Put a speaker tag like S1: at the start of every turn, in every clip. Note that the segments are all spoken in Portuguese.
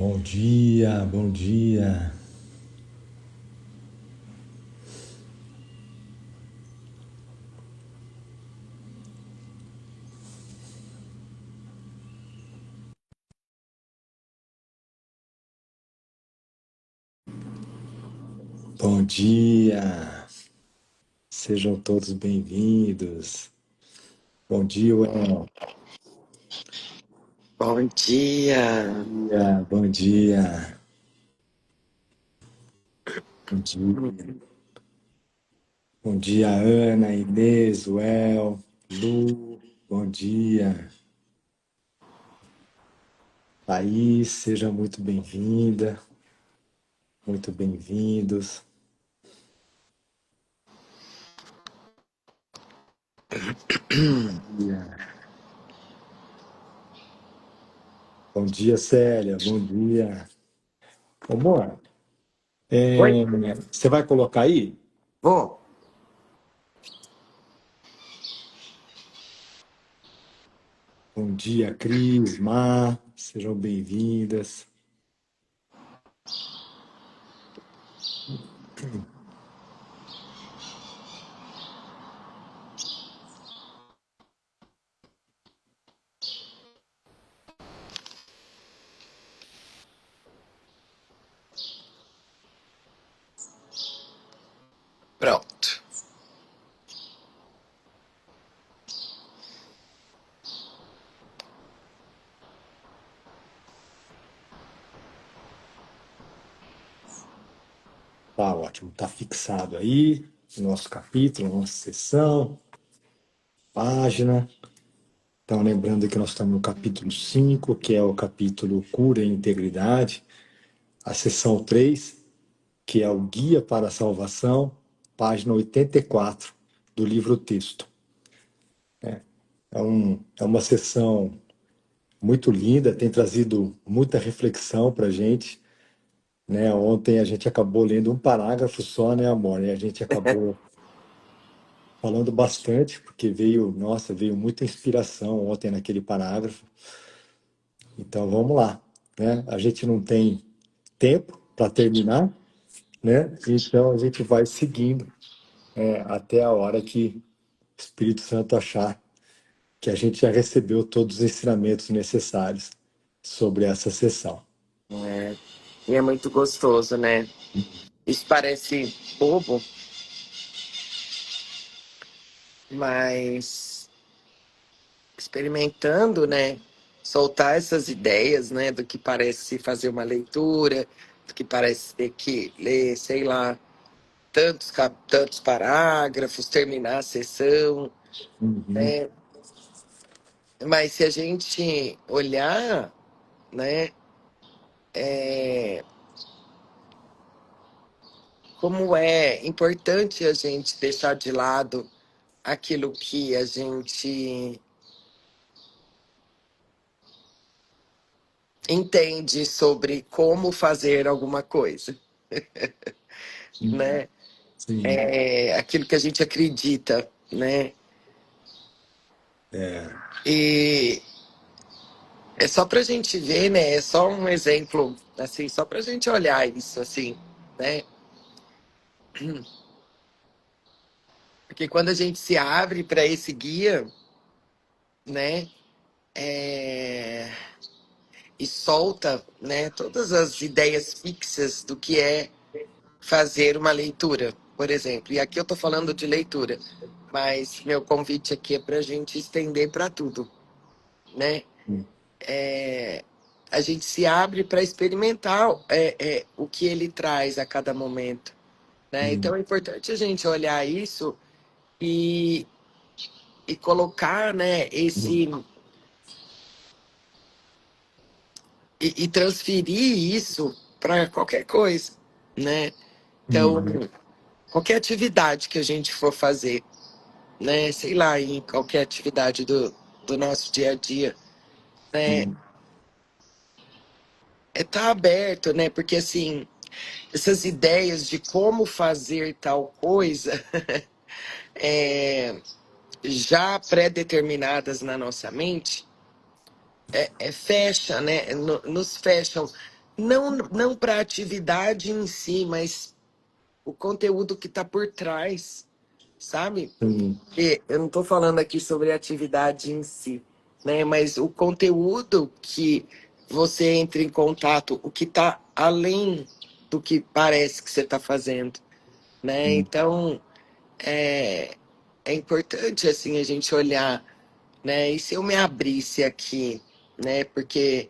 S1: Bom dia, bom dia. Bom dia. Sejam todos bem-vindos. Bom dia, Well.
S2: Bom dia.
S1: Bom dia. Bom dia. Bom dia, Ana, Inês, Well, Lu. Bom dia. Thaís, seja muito bem-vinda. Muito bem-vindos. Yeah. Bom dia, Célia. Bom dia. Amor,
S2: Oi?
S1: você vai colocar aí?
S2: Vou.
S1: Bom dia, Cris, Mar, sejam bem-vindas.
S2: Pronto.
S1: Tá ótimo, tá fixado aí o nosso capítulo, nossa sessão, página. Então, lembrando que nós estamos no capítulo 5, que é o capítulo Cura e Integridade, a sessão 3, que é o Guia para a Salvação, página 84 do livro Texto. É uma sessão muito linda, tem trazido muita reflexão para a gente, né? Ontem a gente acabou lendo um parágrafo só, né, amor? E a gente acabou falando bastante, porque veio muita inspiração ontem naquele parágrafo. Então vamos lá, né? A gente não tem tempo para terminar, né? Então a gente vai seguindo até a hora que o Espírito Santo achar que a gente já recebeu todos os ensinamentos necessários sobre essa sessão.
S2: É, e é muito gostoso, né? Isso parece bobo, mas experimentando, né? Soltar essas ideias, né? Do que parece fazer uma leitura, do que parece ter que ler, sei lá, tantos parágrafos, terminar a sessão,
S1: Uhum,
S2: né? Mas se a gente olhar, né? Como é importante a gente deixar de lado aquilo que a gente entende sobre como fazer alguma coisa,
S1: uhum.
S2: né?
S1: Sim,
S2: Aquilo que a gente acredita, né?
S1: é,
S2: E é só para a gente ver, né? É só um exemplo, assim, só para a gente olhar isso, assim, né? Porque quando a gente se abre para esse guia, né? É, e solta, né? Todas as ideias fixas do que é fazer uma leitura, por exemplo. E aqui eu estou falando de leitura, mas meu convite aqui é para a gente estender para tudo, né? A gente se abre para experimentar o que ele traz a cada momento, né?
S1: uhum,
S2: Então é importante a gente olhar isso e, e colocar, né, e transferir isso para qualquer coisa, né? Então,
S1: uhum,
S2: qualquer atividade que a gente for fazer, né? Sei lá, em qualquer atividade do nosso dia a dia, né?
S1: uhum,
S2: É estar aberto, né? Porque assim, essas ideias de como fazer tal coisa já pré-determinadas na nossa mente, fecha, né? Nos fecham não para a atividade em si, mas o conteúdo que está por trás, sabe?
S1: Sim.
S2: E eu não estou falando aqui sobre a atividade em si, né? Mas o conteúdo que você entra em contato, o que está além do que parece que você está fazendo, né?
S1: Sim.
S2: Então é, é importante assim a gente olhar, né? E se eu me abrisse aqui, né? Porque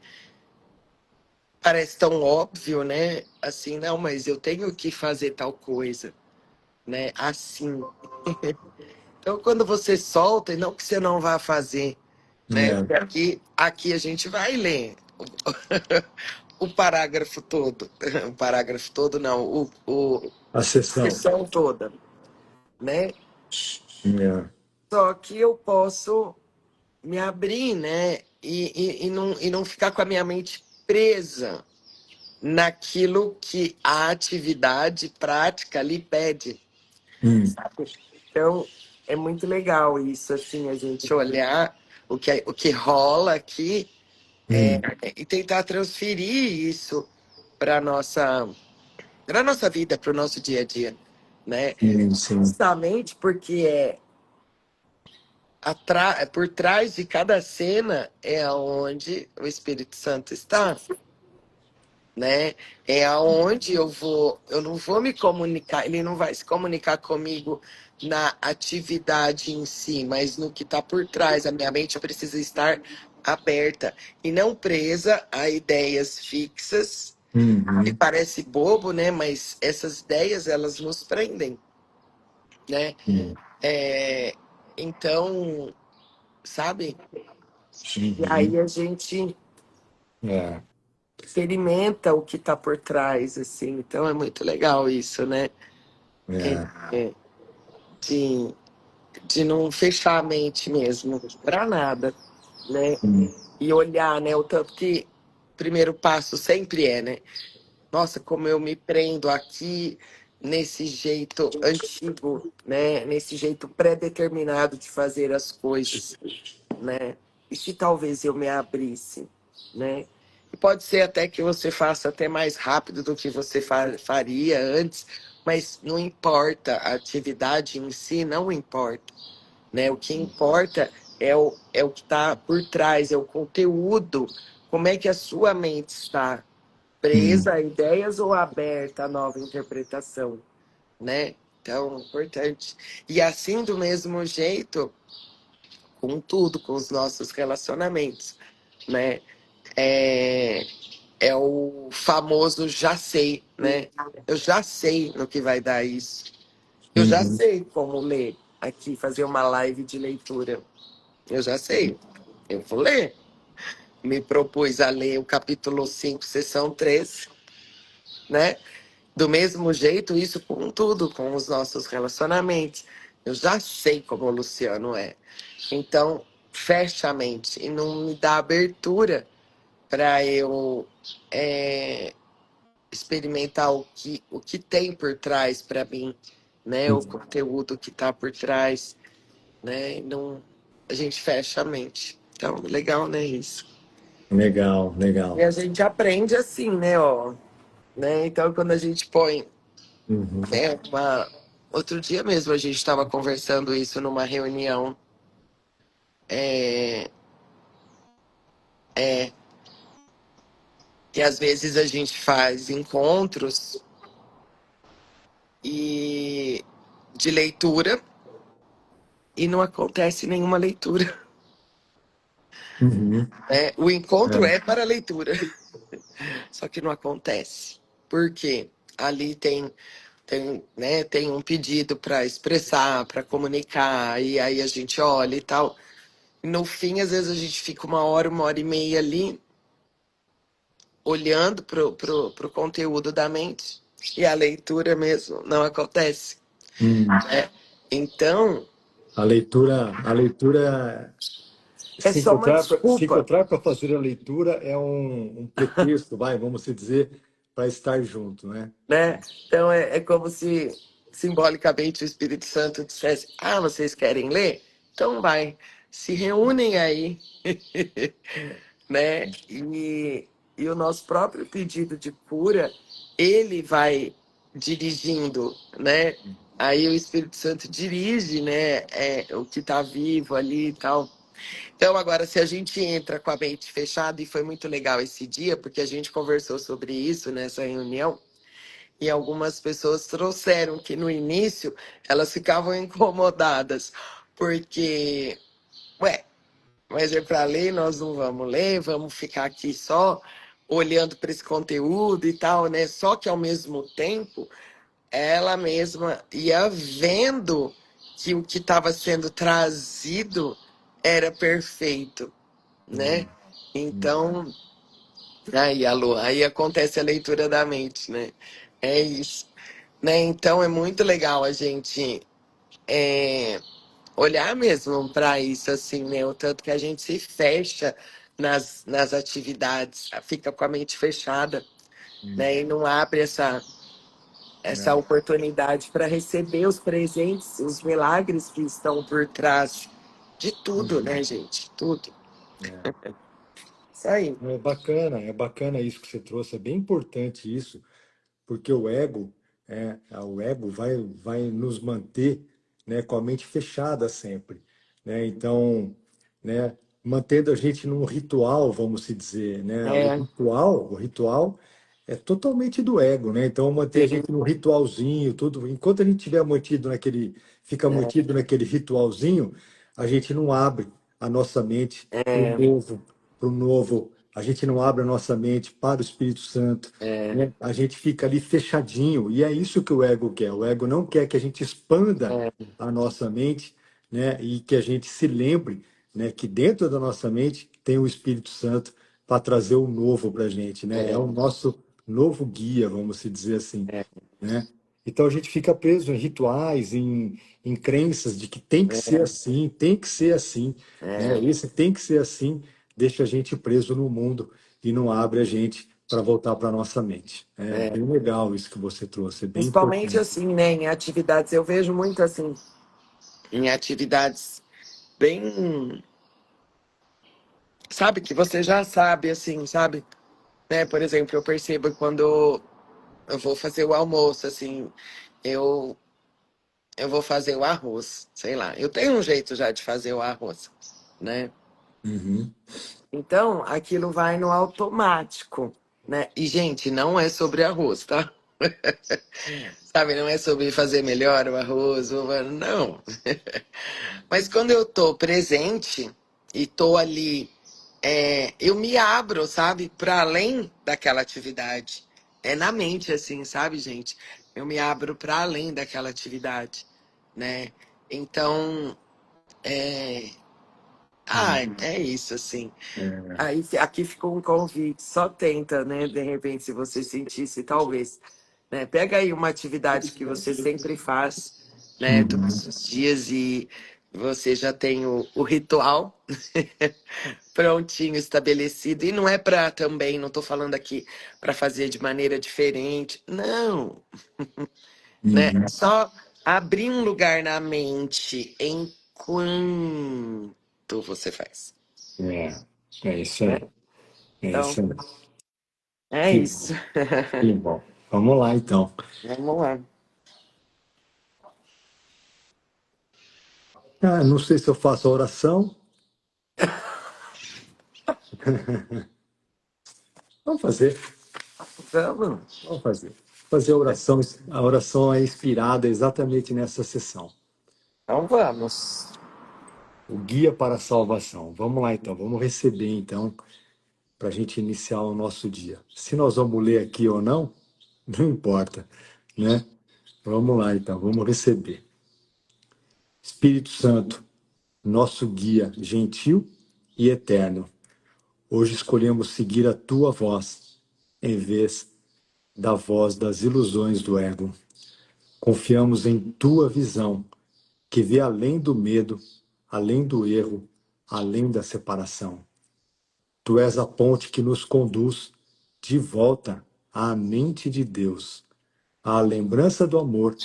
S2: parece tão óbvio, né? Assim, não, mas eu tenho que fazer tal coisa, né? Assim. Então, quando você solta, e não que você não vá fazer, né?
S1: É.
S2: Porque aqui a gente vai ler o parágrafo todo. O parágrafo todo, não,
S1: A
S2: a
S1: sessão.
S2: sessão toda, né?
S1: É.
S2: Só que eu posso me abrir, né? E não ficar com a minha mente presa naquilo que a atividade prática lhe pede.
S1: Hum.
S2: Então, é muito legal isso, assim, a gente olhar o que rola aqui
S1: Hum.
S2: e tentar transferir isso para nossa vida, para o nosso dia a dia, né?
S1: Sim, sim.
S2: Justamente porque é por trás de cada cena é onde o Espírito Santo está, né? É aonde eu não vou me comunicar, ele não vai se comunicar comigo na atividade em si, mas no que está por trás. A minha mente precisa estar aberta e não presa a ideias fixas. Que
S1: Uhum.
S2: parece bobo, né? Mas essas ideias elas nos prendem, né?
S1: Sim.
S2: É, então, sabe? E
S1: Uhum.
S2: aí a gente
S1: É.
S2: experimenta o que está por trás, assim. Então é muito legal isso, né?
S1: É.
S2: É, de, de não fechar a mente mesmo para nada, né?
S1: Hum.
S2: E olhar, né? O tanto que o primeiro passo sempre é, né? Nossa, como eu me prendo aqui nesse jeito antigo, né? Nesse jeito pré-determinado de fazer as coisas, né? E se talvez eu me abrisse, né? E pode ser até que você faça até mais rápido do que você faria antes, mas não importa, a atividade em si não importa, né? O que importa é o que está por trás, é o conteúdo, como é que a sua mente está
S1: Hum.
S2: presa a ideias ou aberta a nova interpretação, né? Então, importante. E assim, do mesmo jeito, com tudo, com os nossos relacionamentos, né? É, é o famoso já sei, né? Eu já sei no que vai dar isso. Eu já
S1: Uhum.
S2: sei como ler aqui, fazer uma live de leitura. Eu já sei. Eu vou ler. Me propus a ler o capítulo 5 sessão 3, né? Do mesmo jeito, isso com tudo, com os nossos relacionamentos. Eu já sei como o Luciano é. Então, fecha a mente e não me dá abertura para eu é, experimentar o que tem por trás para mim, né? O conteúdo que está por trás, né? E não, a gente fecha a mente. Então, legal, né? Isso.
S1: Legal,
S2: E
S1: legal.
S2: a gente aprende assim, né? Ó, né? Então, quando a gente põe
S1: Uhum.
S2: outro dia mesmo a gente estava conversando isso numa reunião. É, é, que às vezes a gente faz encontros e de leitura e não acontece nenhuma leitura.
S1: Uhum.
S2: Né? O encontro
S1: É.
S2: é para leitura, só que não acontece. Por quê? Ali tem um pedido para expressar, para comunicar, e aí a gente olha e tal. No fim, às vezes a gente fica uma hora e meia ali olhando pro conteúdo da mente e a leitura mesmo não acontece.
S1: Hum.
S2: Então,
S1: A leitura,
S2: é só uma
S1: se
S2: desculpa,
S1: encontrar para fazer a leitura é um pretexto, vai, vamos se dizer, para estar junto, né?
S2: né? Então, é como se simbolicamente o Espírito Santo dissesse: Ah, vocês querem ler? Então vai, se reúnem aí, né? e o nosso próprio pedido de cura, ele vai dirigindo, né? Aí o Espírito Santo dirige, né? O que está vivo ali e tal. Então, agora, se a gente entra com a mente fechada, e foi muito legal esse dia, porque a gente conversou sobre isso nessa reunião, e algumas pessoas trouxeram que no início elas ficavam incomodadas, porque, ué, mas é para ler, nós não vamos ler, vamos ficar aqui só olhando para esse conteúdo e tal, né? Só que ao mesmo tempo, ela mesma ia vendo que o que estava sendo trazido era perfeito, né?
S1: Hum, hum,
S2: Então, aí, alô, aí acontece a leitura da mente, né? É isso, né? Então é muito legal a gente olhar mesmo para isso, assim, né? O tanto que a gente se fecha nas atividades, fica com a mente fechada,
S1: hum.
S2: né? E não abre essa
S1: É,
S2: oportunidade para receber os presentes, os milagres que estão por trás de tudo,
S1: uhum,
S2: né, gente? Tudo.
S1: é.
S2: Isso aí.
S1: É bacana isso que você trouxe, é bem importante isso, porque o ego vai nos manter, né, com a mente fechada sempre, né? Então, né, mantendo a gente num ritual, vamos se dizer, né?
S2: É,
S1: O ritual é totalmente do ego, né? Então, manter a
S2: sim,
S1: gente num ritualzinho, tudo, enquanto a gente tiver fica
S2: é,
S1: mantido naquele ritualzinho, a gente não abre a nossa mente
S2: é,
S1: para o novo, a gente não abre a nossa mente para o Espírito Santo,
S2: é,
S1: né? A gente fica ali fechadinho, e é isso que o ego quer. O ego não quer que a gente expanda
S2: é,
S1: a nossa mente, né? E que a gente se lembre, né? Que dentro da nossa mente tem o Espírito Santo para trazer o novo para a gente, né? É
S2: é,
S1: o nosso novo guia, vamos se dizer assim,
S2: é,
S1: né? Então a gente fica preso em rituais, em crenças de que tem que ser assim, tem que ser assim, né?
S2: é,
S1: Esse tem que ser assim, deixa a gente preso no mundo e não abre a gente para voltar para nossa mente. É
S2: é.
S1: bem legal isso que você trouxe, é bem
S2: Principalmente
S1: importante.
S2: assim, né, em atividades, eu vejo muito assim, em atividades bem, sabe, que você já sabe, assim, sabe? Né? Por exemplo, eu percebo quando eu vou fazer o almoço, assim, eu, eu vou fazer o arroz, sei lá. Eu tenho um jeito já de fazer o arroz, né?
S1: Uhum,
S2: Então, aquilo vai no automático, né? E, gente, não é sobre arroz, tá? Sabe, não é sobre fazer melhor o arroz, não. Mas quando eu tô presente e tô ali, eu me abro, sabe, para além daquela atividade. É na mente, assim, sabe, gente? Eu me abro para além daquela atividade, né? Então,
S1: uhum.
S2: é isso, assim.
S1: É,
S2: Aí aqui ficou um convite, só tenta, né? De repente, se você sentisse, talvez, né? Pega aí uma atividade que você sempre faz, né?
S1: uhum,
S2: Todos os dias e você já tem o ritual prontinho, estabelecido. E não é para também, não estou falando aqui para fazer de maneira diferente, não, né?
S1: uhum.
S2: Só abrir um lugar na mente enquanto você faz,
S1: É, é isso
S2: né?
S1: aí, é
S2: Então,
S1: isso aí.
S2: é
S1: Que
S2: isso.
S1: bom, que bom. Vamos lá, então.
S2: Vamos lá.
S1: Ah, não sei se eu faço a oração. Vamos fazer.
S2: Vamos.
S1: Vamos fazer. Fazer a oração. A oração é inspirada exatamente nessa sessão.
S2: Então vamos.
S1: O guia para a salvação. Vamos lá, então. Vamos receber, então, para a gente iniciar o nosso dia. Se nós vamos ler aqui ou não, não importa, né? Vamos lá, então. Vamos receber. Espírito Santo, nosso guia gentil e eterno. Hoje escolhemos seguir a tua voz, em vez da voz das ilusões do ego. Confiamos em tua visão, que vê além do medo, além do erro, além da separação. Tu és a ponte que nos conduz de volta à mente de Deus, à lembrança do amor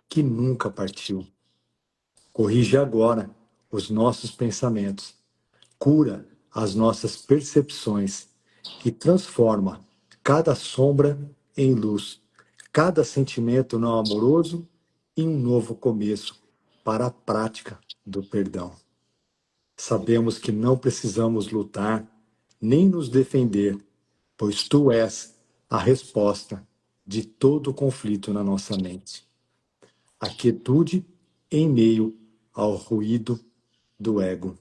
S1: que nunca partiu. Corrige agora os nossos pensamentos, cura as nossas percepções que transforma cada sombra em luz, cada sentimento não amoroso em um novo começo para a prática do perdão. Sabemos que não precisamos lutar nem nos defender, pois tu és a resposta de todo o conflito na nossa mente. A quietude em meio ao ruído do ego.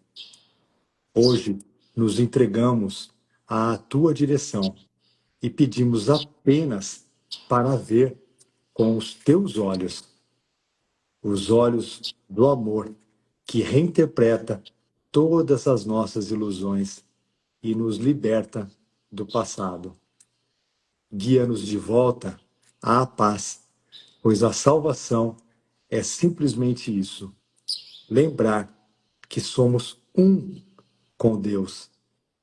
S1: Hoje nos entregamos à tua direção e pedimos apenas para ver com os teus olhos, os olhos do amor, que reinterpreta todas as nossas ilusões e nos liberta do passado. Guia-nos de volta à paz, pois a salvação é simplesmente isso: lembrar que somos um com Deus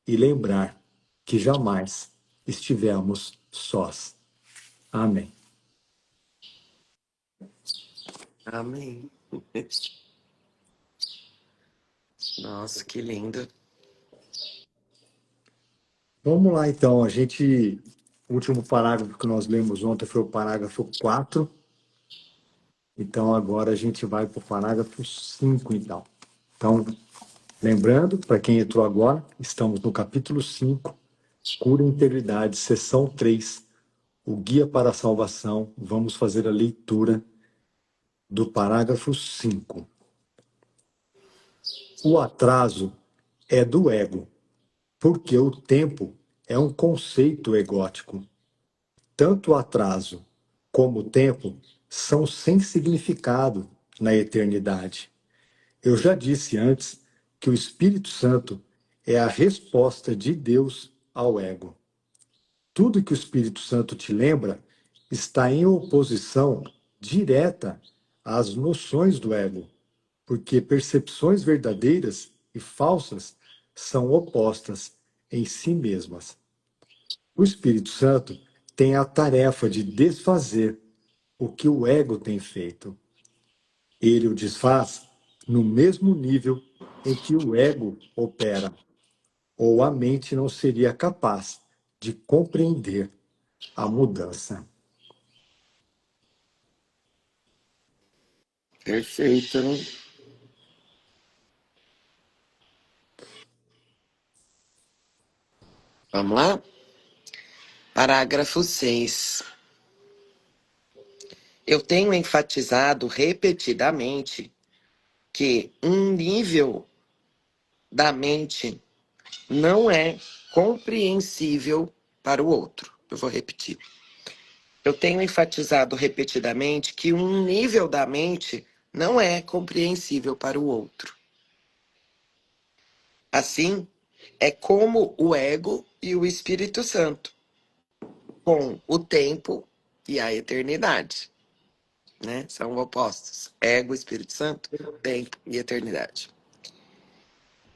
S1: e lembrar que jamais estivemos sós. Amém.
S2: Amém. Nossa, que lindo.
S1: Vamos lá, então. O último parágrafo que nós lemos ontem foi o parágrafo 4. Então, agora a gente vai para o parágrafo 5, então. Então, lembrando, para quem entrou agora, estamos no capítulo 5, Cura e Integridade, seção 3, o Guia para a Salvação. Vamos fazer a leitura do parágrafo 5. O atraso é do ego, porque o tempo é um conceito egótico. Tanto o atraso como o tempo são sem significado na eternidade. Eu já disse antes que o Espírito Santo é a resposta de Deus ao ego. Tudo que o Espírito Santo te lembra está em oposição direta às noções do ego, porque percepções verdadeiras e falsas são opostas em si mesmas. O Espírito Santo tem a tarefa de desfazer o que o ego tem feito. Ele o desfaz no mesmo nível em que o ego opera, ou a mente não seria capaz de compreender a mudança.
S2: Perfeito. Vamos lá? Parágrafo 6. Eu tenho enfatizado repetidamente que um nível da mente não é compreensível para o outro. Eu vou repetir. Eu tenho enfatizado repetidamente que um nível da mente não é compreensível para o outro. Assim, é como o ego e o Espírito Santo, com o tempo e a eternidade, né? São opostos. Ego, Espírito Santo, tempo e eternidade.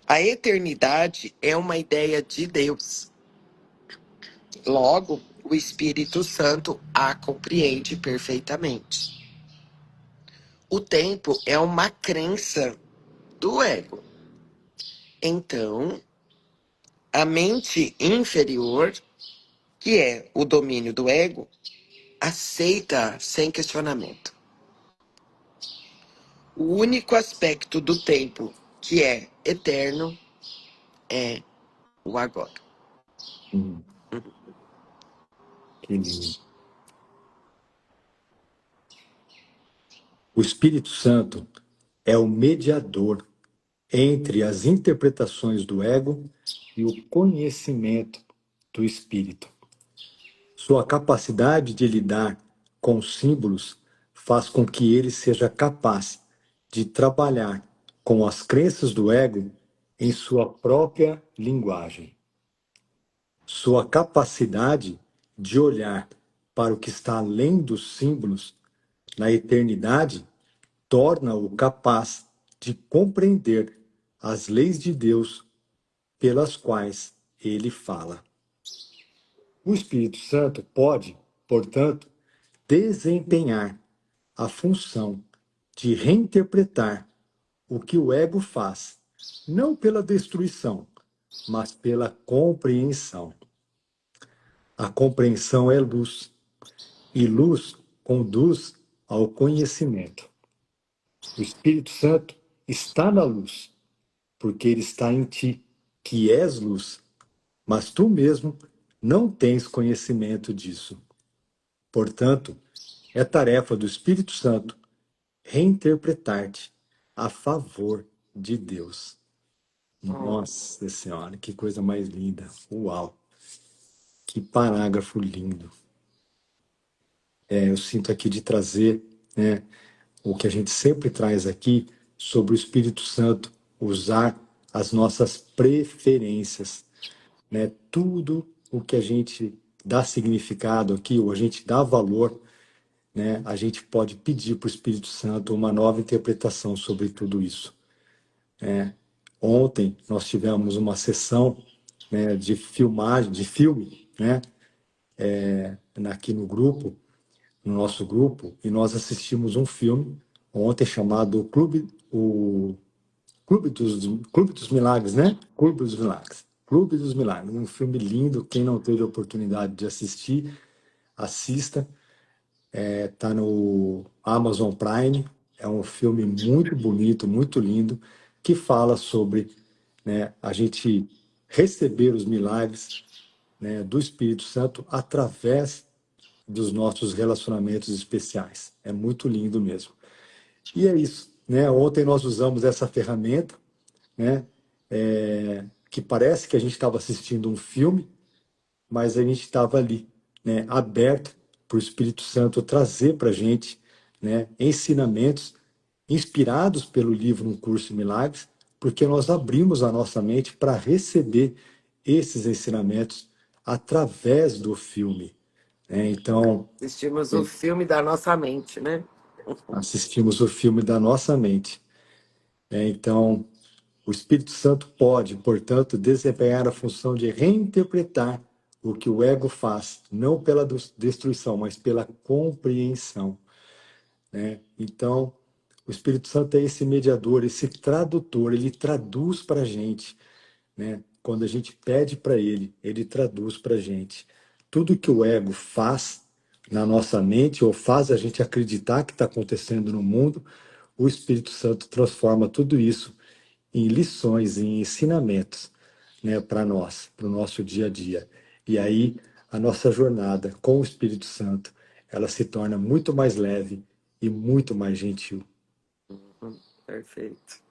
S2: A eternidade é uma ideia de Deus. Logo, o Espírito Santo a compreende perfeitamente. O tempo é uma crença do ego. Então, a mente inferior, que é o domínio do ego, aceita sem questionamento. O único aspecto do tempo que é eterno é o agora.
S1: Que lindo. O Espírito Santo é o mediador entre as interpretações do ego e o conhecimento do Espírito. Sua capacidade de lidar com símbolos faz com que ele seja capaz de trabalhar com as crenças do ego em sua própria linguagem. Sua capacidade de olhar para o que está além dos símbolos na eternidade torna-o capaz de compreender as leis de Deus pelas quais ele fala. O Espírito Santo pode, portanto, desempenhar a função de reinterpretar o que o ego faz, não pela destruição, mas pela compreensão. A compreensão é luz, e luz conduz ao conhecimento. O Espírito Santo está na luz, porque ele está em ti, que és luz, mas tu mesmo não tens conhecimento disso. Portanto, é tarefa do Espírito Santo reinterpretar-te a favor de Deus.
S2: Hum.
S1: Nossa Senhora, que coisa mais linda. Uau, que parágrafo lindo. Eu sinto aqui de trazer, né, o que a gente sempre traz aqui sobre o Espírito Santo usar as nossas preferências, né? Tudo o que a gente dá significado aqui, ou a gente dá valor, né? A gente pode pedir para o Espírito Santo uma nova interpretação sobre tudo isso. Ontem nós tivemos uma sessão, né, de filmagem, de filme, né, aqui no grupo, no nosso grupo, e nós assistimos um filme ontem chamado Clube dos Milagres, né? Clube dos Milagres. Clube dos Milagres, um filme lindo. Quem não teve a oportunidade de assistir, assista. Tá no Amazon Prime. É um filme muito bonito, muito lindo, que fala sobre, né, a gente receber os milagres, né, do Espírito Santo através dos nossos relacionamentos especiais. É muito lindo mesmo. E é isso, né? Ontem nós usamos essa ferramenta, né? Que parece que a gente estava assistindo um filme, mas a gente estava ali, né? Aberto para o Espírito Santo trazer para a gente, né? Ensinamentos inspirados pelo livro Um Curso em Milagres, porque nós abrimos a nossa mente para receber esses ensinamentos através do filme, né? Então,
S2: Assistimos o filme da nossa mente, né?
S1: assistimos o filme da nossa mente, né? Então, o Espírito Santo pode, portanto, desempenhar a função de reinterpretar o que o ego faz, não pela destruição, mas pela compreensão, né? Então, o Espírito Santo é esse mediador, esse tradutor, ele traduz para a gente, né? Quando a gente pede para ele, ele traduz para a gente. Tudo que o ego faz na nossa mente, ou faz a gente acreditar que está acontecendo no mundo, o Espírito Santo transforma tudo isso em lições, em ensinamentos, né, para nós, para o nosso dia a dia. E aí a nossa jornada com o Espírito Santo, ela se torna muito mais leve e muito mais gentil.
S2: Perfeito.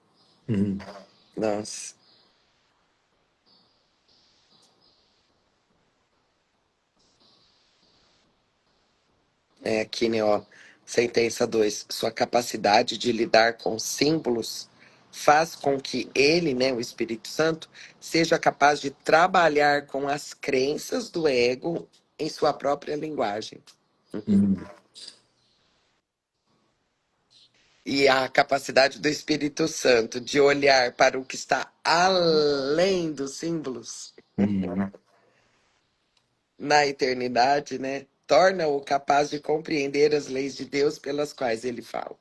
S1: Uhum.
S2: Nossa. É aqui, né, ó. Sentença 2. Sua capacidade de lidar com símbolos faz com que ele, né, o Espírito Santo, seja capaz de trabalhar com as crenças do ego em sua própria linguagem.
S1: Uhum.
S2: E a capacidade do Espírito Santo de olhar para o que está além dos símbolos
S1: Uhum.
S2: na eternidade, né? Torna-o capaz de compreender as leis de Deus pelas quais ele fala.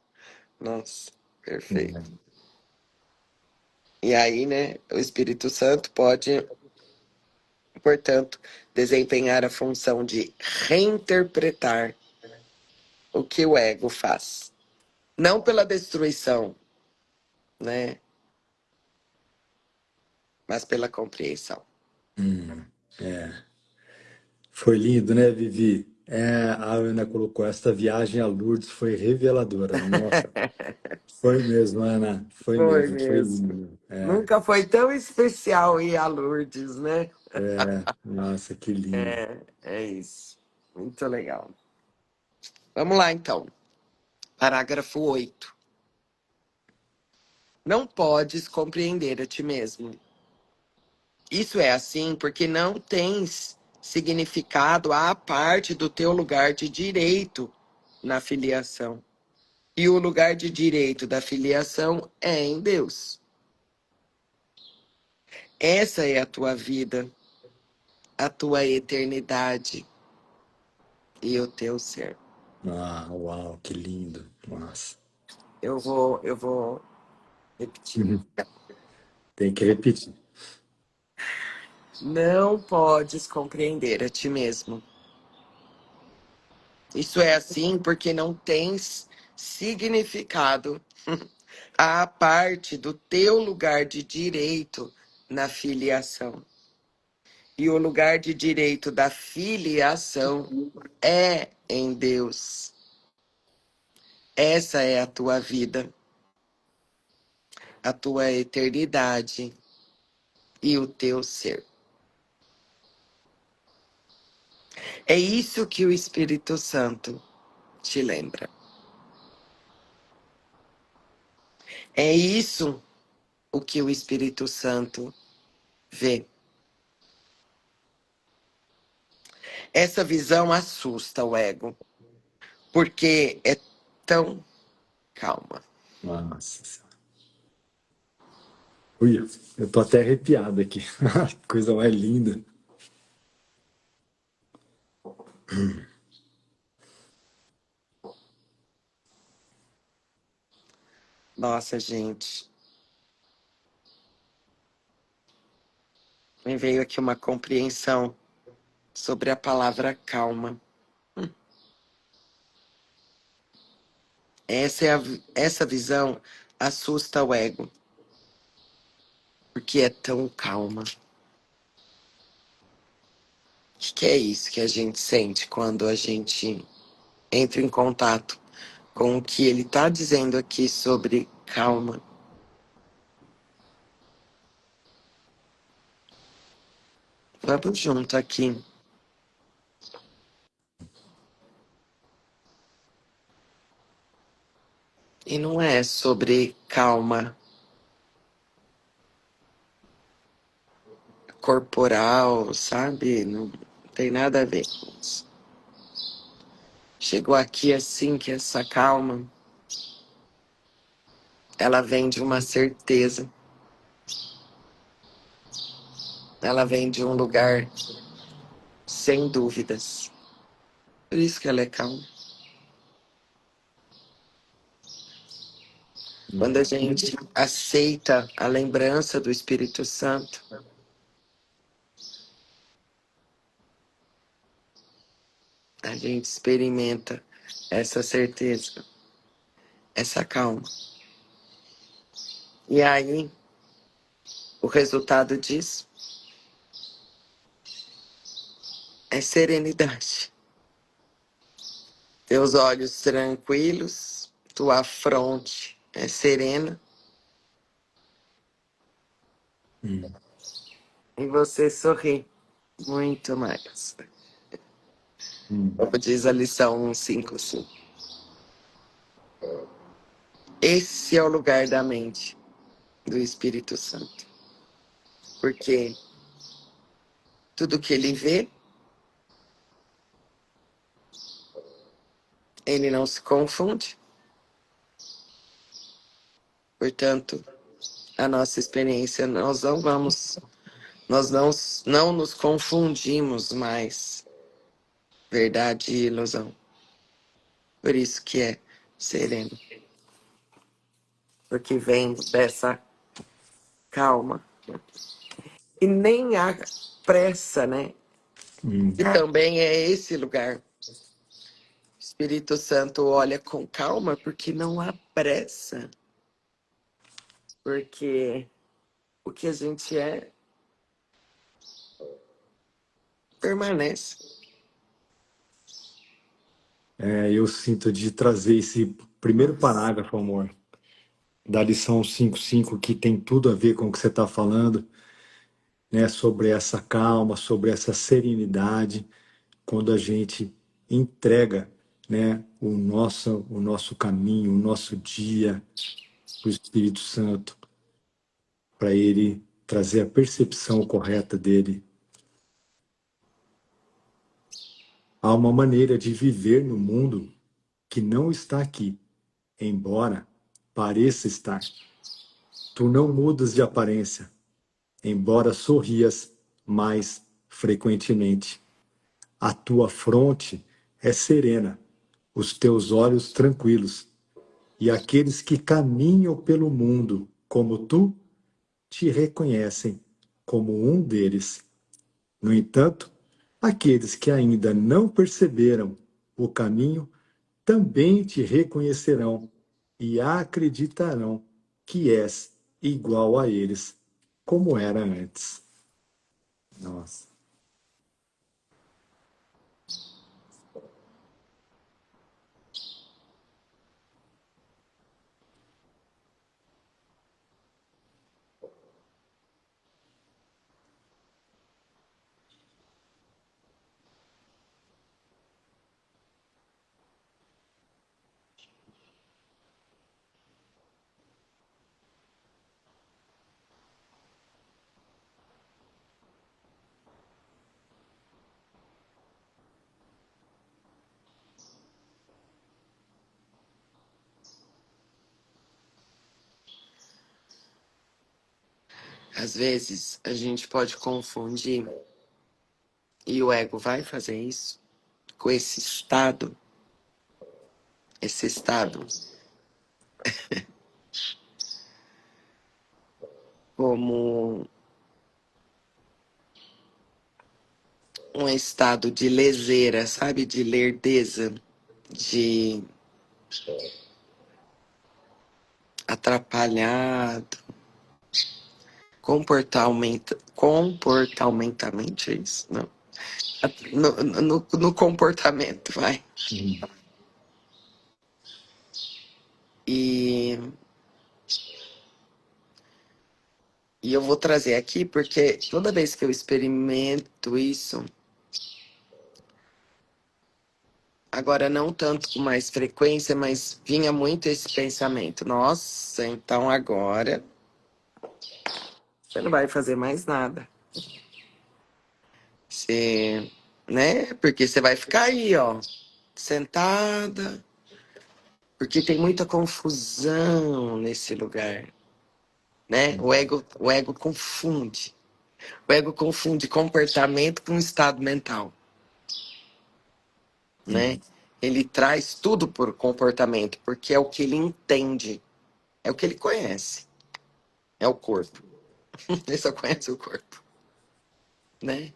S2: Nossa, perfeito.
S1: Uhum.
S2: E aí, né, o Espírito Santo pode, portanto, desempenhar a função de reinterpretar o que o ego faz. Não pela destruição, né, mas pela compreensão.
S1: Uhum. É. Foi lindo, né, Vivi? A Ana colocou, esta viagem a Lourdes foi reveladora. Nossa, foi mesmo, Ana. Foi
S2: Foi
S1: mesmo, foi
S2: mesmo.
S1: lindo.
S2: Nunca foi tão especial ir a Lourdes, né?
S1: Nossa, que lindo.
S2: É isso. Muito legal. Vamos lá, então. Parágrafo 8. Não podes compreender a ti mesmo. Isso é assim porque não tens significado à parte do teu lugar de direito na filiação. E o lugar de direito da filiação é em Deus. Essa é a tua vida, a tua eternidade e o teu ser.
S1: Ah, uau, que lindo. Nossa.
S2: Eu vou repetir.
S1: Uhum. Tem que repetir.
S2: Não podes compreender a ti mesmo. Isso é assim porque não tens significado a parte do teu lugar de direito na filiação. E o lugar de direito da filiação é em Deus. Essa é a tua vida, a tua eternidade e o teu ser. É isso que o Espírito Santo te lembra. É isso o que o Espírito Santo vê. Essa visão assusta o ego, porque é tão calma.
S1: Nossa Senhora. Ui, eu tô até arrepiado aqui. Que coisa mais linda.
S2: Nossa, gente, me veio aqui uma compreensão sobre a palavra calma. Essa visão assusta o ego, porque é tão calma. O que é isso que a gente sente quando a gente entra em contato com o que ele está dizendo aqui sobre calma? Vamos junto aqui. E não é sobre calma corporal, sabe? Não tem nada a ver com isso. Chegou aqui assim que essa calma, ela vem de uma certeza. Ela vem de um lugar sem dúvidas. Por isso que ela é calma. Quando a gente aceita a lembrança do Espírito Santo, a gente experimenta essa certeza, essa calma. E aí, o resultado disso é serenidade. Teus olhos tranquilos, tua fronte é serena
S1: Hum,
S2: e você sorri muito mais.
S1: hum.
S2: Como diz a lição 155. Esse é o lugar da mente do Espírito Santo. Porque tudo que ele vê, ele não se confunde. Portanto, a nossa experiência, nós não nos confundimos mais, verdade e ilusão. Por isso que é sereno, porque vem dessa calma. E nem há pressa, né? E também é esse lugar. O Espírito Santo olha com calma porque não há pressa. Porque o que a gente é permanece.
S1: Eu sinto de trazer esse primeiro parágrafo, amor, da lição 55, que tem tudo a ver com o que você está falando, né, sobre essa calma, sobre essa serenidade, quando a gente entrega, né, o nosso caminho, o nosso dia para o Espírito Santo, para ele trazer a percepção correta dele. Há uma maneira de viver no mundo que não está aqui, embora pareça estar. Tu não mudas de aparência, embora sorrias mais frequentemente. A tua fronte é serena, os teus olhos tranquilos, e aqueles que caminham pelo mundo como tu te reconhecem como um deles. No entanto, aqueles que ainda não perceberam o caminho também te reconhecerão e acreditarão que és igual a eles, como era antes. Nossa.
S2: Às vezes a gente pode confundir, e o ego vai fazer isso, com esse estado como um estado de leseira, sabe? De lerdeza, de atrapalhado, comportamentalmente, é isso? Não. No comportamento, vai.
S1: Uhum.
S2: E, e eu vou trazer aqui porque toda vez que eu experimento isso, agora não tanto com mais frequência, mas vinha muito esse pensamento. Nossa, então agora você não vai fazer mais nada. Você, né? Porque você vai ficar aí, ó, sentada, porque tem muita confusão nesse lugar, né? O ego confunde. O ego confunde comportamento com estado mental, né? Ele traz tudo por comportamento, porque é o que ele entende, é o que ele conhece, é o corpo. Ele só conhece o corpo, né?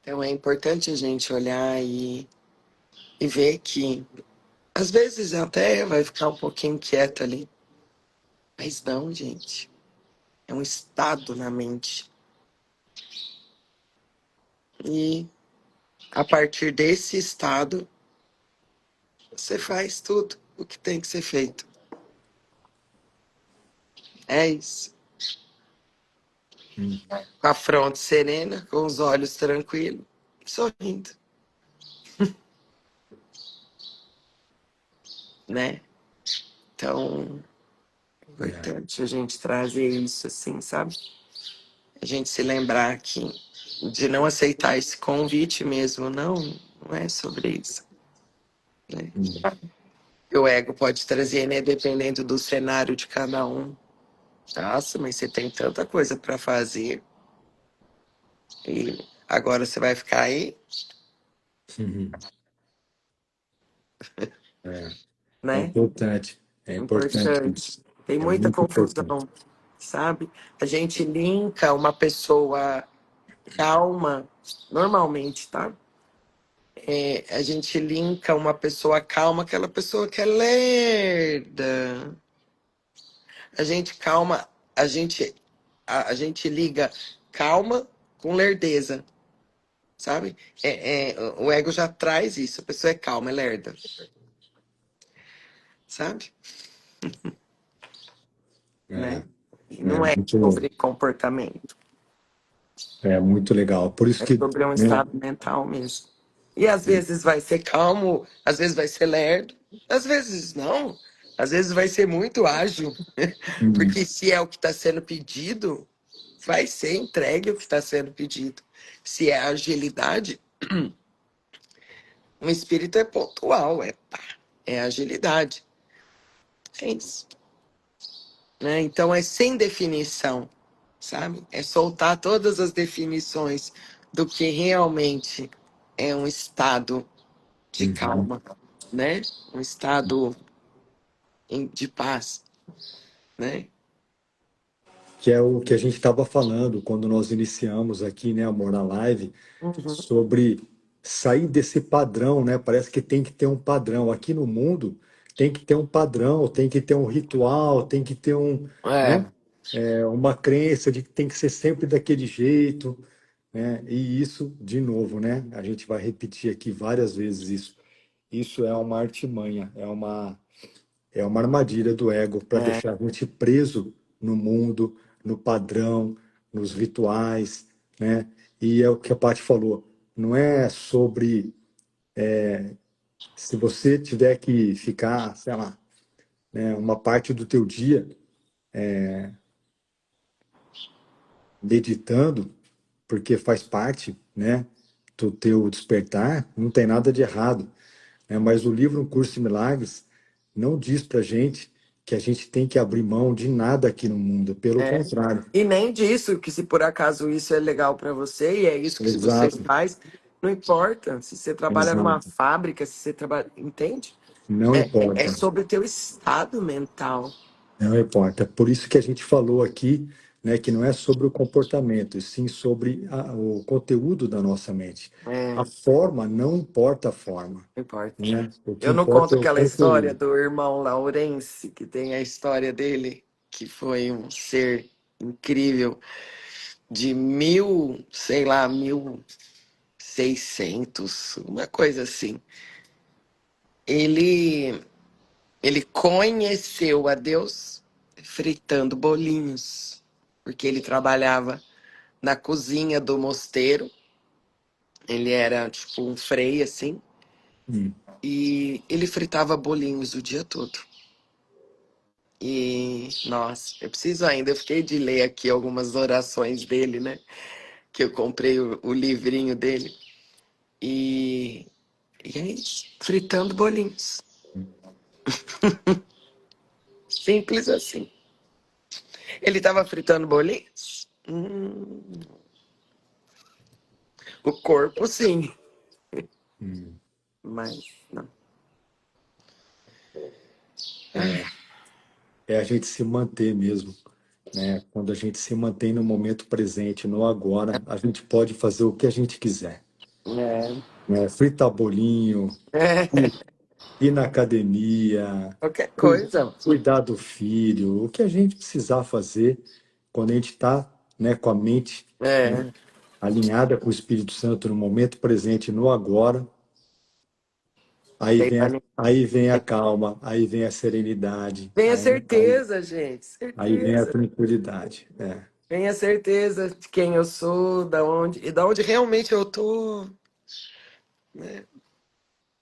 S2: Então é importante a gente olhar e ver que às vezes até vai ficar um pouquinho quieto ali, mas não, gente. É um estado na mente. E a partir desse estado, você faz tudo o que tem que ser feito. É isso.
S1: Uhum.
S2: Com a fronte serena, com os olhos tranquilos, sorrindo, né? Então, é
S1: É.
S2: importante a gente trazer isso assim, sabe? A gente se lembrar que de não aceitar esse convite mesmo, não é sobre isso, né?
S1: Uhum.
S2: O ego pode trazer, né, dependendo do cenário de cada um. Nossa, mas você tem tanta coisa para fazer e agora você vai ficar aí,
S1: Uhum. É. É
S2: né?
S1: importante. É importante isso.
S2: Importante. Tem
S1: É
S2: muita
S1: muito importante.
S2: confusão, sabe? A gente linka uma pessoa calma, normalmente, tá? A gente linka uma pessoa calma, aquela pessoa que é lerda. A gente calma, a gente liga calma com lerdeza, sabe? O ego já traz isso, a pessoa é calma, é lerda, sabe?
S1: É,
S2: Né? E
S1: é
S2: não é
S1: muito,
S2: sobre comportamento,
S1: é muito legal. Por isso
S2: é
S1: que,
S2: sobre um
S1: né,
S2: estado mental mesmo. E às vezes vai ser calmo, às vezes vai ser lerdo, às vezes não, às vezes vai ser muito ágil,
S1: uhum,
S2: porque se é o que está sendo pedido, vai ser entregue o que está sendo pedido. Se é agilidade, um espírito é pontual, é agilidade. É isso, né? Então é sem definição, sabe? É soltar todas as definições do que realmente é um estado de
S1: uhum.
S2: calma, né? Um estado de paz, né?
S1: que é o que a gente estava falando quando nós iniciamos aqui, né, amor, na live,
S2: Uhum.
S1: sobre sair desse padrão, né? Parece que tem que ter um padrão. Aqui no mundo tem que ter um padrão, tem que ter um ritual, tem que ter um,
S2: É,
S1: né? Uma crença de que tem que ser sempre daquele jeito, né? E isso, de novo, né? A gente vai repetir aqui várias vezes isso. Isso é uma artimanha, é uma armadilha do ego para
S2: é,
S1: deixar a gente preso no mundo, no padrão, nos rituais, né? E é o que a Paty falou, não é sobre se você tiver que ficar, sei lá, né, uma parte do teu dia meditando, porque faz parte, né, do teu despertar, não tem nada de errado, né? Mas o livro Um Curso em Milagres não diz para gente que a gente tem que abrir mão de nada aqui no mundo, pelo
S2: é.
S1: contrário.
S2: E nem disso, que se por acaso isso é legal para você e é isso que você
S1: Exato,
S2: faz, não importa. Se você trabalha numa
S1: exato.
S2: fábrica, se você trabalha, entende?
S1: Não
S2: É
S1: importa,
S2: sobre o teu estado mental.
S1: não importa. Por isso que a gente falou aqui, né, que não é sobre o comportamento, e sim sobre o conteúdo da nossa mente.
S2: É,
S1: A forma não importa a forma,
S2: não importa.
S1: né? O que
S2: Eu não
S1: importa
S2: conto
S1: é o
S2: aquela história
S1: conteúdo.
S2: do irmão Laurence, que tem a história dele, que foi um ser incrível de mil, sei lá, 1600, uma coisa assim. Ele, ele conheceu a Deus fritando bolinhos, porque ele trabalhava na cozinha do mosteiro. Ele era tipo um frei assim,
S1: Hum,
S2: e ele fritava bolinhos o dia todo. E, nossa, eu preciso ainda, eu fiquei de ler aqui algumas orações dele, né? Que eu comprei o livrinho dele. E, e é isso, fritando bolinhos. Simples assim. Ele estava fritando bolinhos? O corpo, sim,
S1: hum.
S2: mas não.
S1: É, é a gente se manter mesmo, né? Quando a gente se mantém no momento presente, no agora, a gente pode fazer o que a gente quiser,
S2: É,
S1: né? Fritar bolinho,
S2: é,
S1: ir na academia,
S2: qualquer coisa.
S1: cuidar do filho, o que a gente precisar fazer quando a gente está, né, com a mente, né,
S2: É,
S1: alinhada com o Espírito Santo no momento presente, no agora, aí
S2: tem
S1: vem a,
S2: pra ninguém.
S1: aí vem a calma, aí vem a serenidade,
S2: Tenha
S1: aí,
S2: certeza, gente,
S1: aí vem a
S2: certeza.
S1: tranquilidade. É.
S2: Tenha certeza de quem eu sou, da onde e da onde realmente eu tô, né?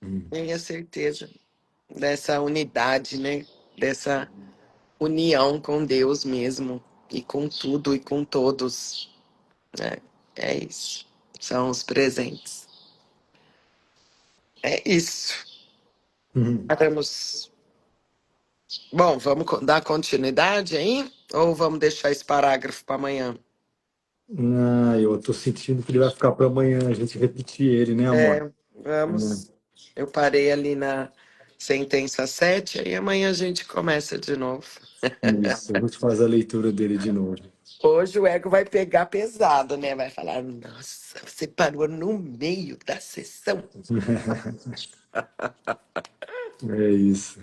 S1: Hum,
S2: Tenha certeza dessa unidade, né? Dessa união com Deus mesmo e com tudo e com todos, né? É isso. São os presentes. É isso.
S1: hum.
S2: Vamos. Bom, vamos dar continuidade aí? Ou vamos deixar esse parágrafo para amanhã?
S1: Ah, eu tô sentindo que ele vai ficar para amanhã, a gente repetir ele, né, amor?
S2: É, vamos. Eu parei ali na sentença 7, aí amanhã a gente começa de novo.
S1: Isso, a gente faz a leitura dele de novo.
S2: Hoje o ego vai pegar pesado, né? Vai falar: nossa, você parou no meio da sessão.
S1: É isso.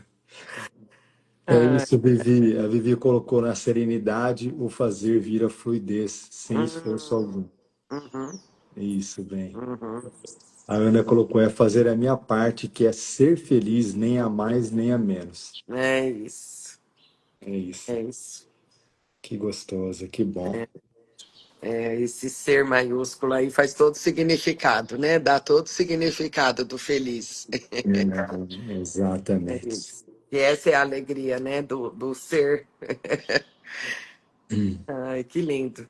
S1: É
S2: Ah,
S1: isso, Vivi. A Vivi colocou na serenidade o fazer vira fluidez, sem esforço
S2: hum,
S1: algum.
S2: uhum,
S1: Isso, bem.
S2: uhum.
S1: A Ana colocou é fazer a minha parte, que é ser feliz, nem a mais nem a menos.
S2: É isso,
S1: É isso.
S2: é isso.
S1: Que gostoso, que bom.
S2: É, esse ser maiúsculo aí faz todo significado, né? Dá todo significado do feliz.
S1: É,
S2: É
S1: exatamente.
S2: isso. E essa é a alegria, né? Do ser. Ai, que lindo.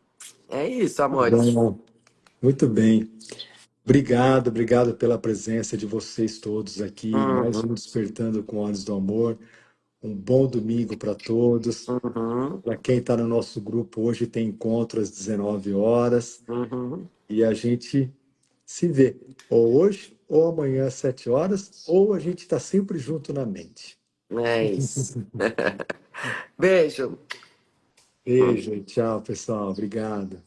S2: É isso, amores.
S1: Bom, muito bem. Obrigado, obrigado pela presença de vocês todos aqui. Mais
S2: Uhum,
S1: um Despertando com Olhos do Amor. Um bom domingo para todos.
S2: uhum,
S1: Para quem está no nosso grupo, hoje tem encontro às 19 horas
S2: uhum.
S1: e a gente se vê ou hoje, ou amanhã às 7 horas, ou a gente está sempre junto na mente.
S2: É isso. Beijo.
S1: Beijo, tchau, pessoal. Obrigado.